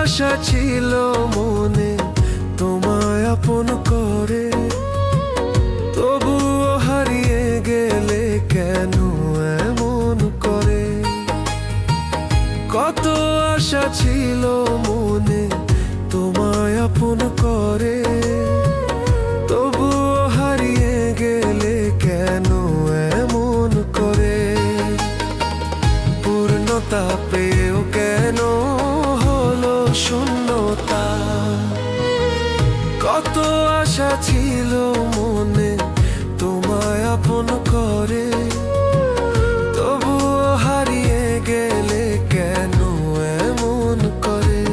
আশা ছিল মনে তোমায় আপন করে, তবুও হারিয়ে গেলে কেন এমন করে। কত আশা ছিল মনে তোমায় আপন করে, তবুও হারিয়ে গেলে কেন এমন করে। পূর্ণতা পেয়েও কেন হলো শূন্যতা। কত আশা ছিল মনে তোমায় আপন করে, তবুও হারিয়ে গেলে কেন এমন করে।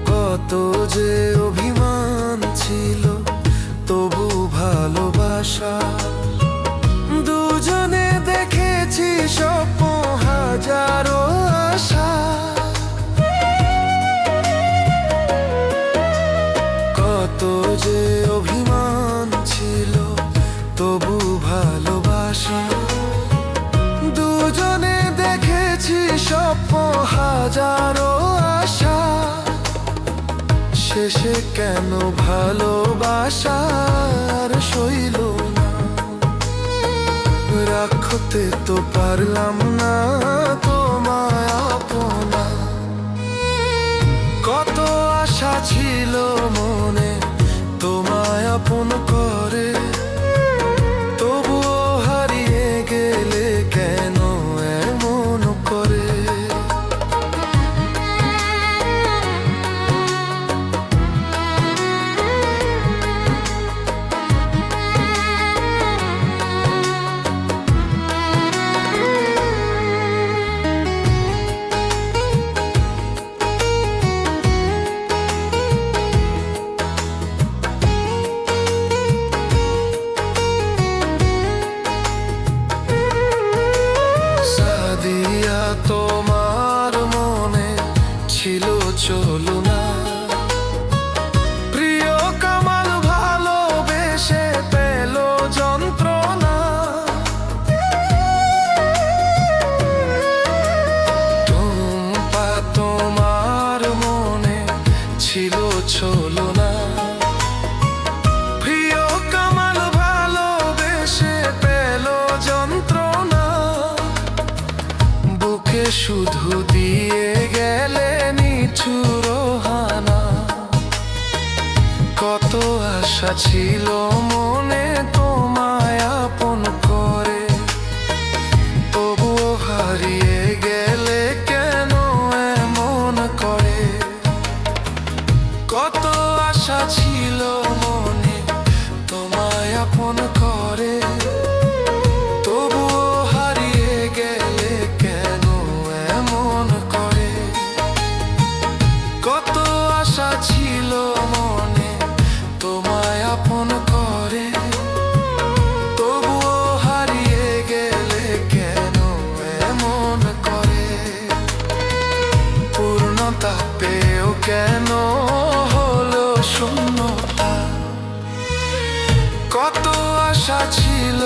কত যে অভিমান ছিল তবু ভালোবাসা, দুজনে দেখেছি স্বপ্ন হাজারো আশা। কত যে অভিমান ছিল তবু ভালোবাসা, দুজনে দেখেছি স্বপ্ন হাজারো আশা। শেষে কেন ভালোবাসার সইল না, রাখতে তো পারলাম না তোমায় আপনা। কত আশা ছিল মনে তোমায় আপন করে, তবুও হারিয়ে গেলে কেন এমন করে। সাদিয়া তোমার মনে ছিল চলো না, প্রিয় কামাল ভালোবেসে পেল যন্ত্রণা। টুম্পা তোমার মনে ছিল চলো না, প্রিয় কামাল ভালোবেসে পেল যন্ত্রণা। বুকে শুধু দিয়ে গেলে নিঠুর হানা। কত আশা ছিল মনে তোমায় আপন করে, তবুও হারিয়ে গেলে কেন এমন করে। কত আশা ছিল মনে তোমায় আপন করে, তবুও হারিয়ে গেলে কেন এমন করে। কত আশা ছিল মনে তোমায় আপন করে, তবুও হারিয়ে গেলে কেন এমন করে। পূর্ণতা পেয়েও কেন হলো শূন্যতা। কত আশা ছিল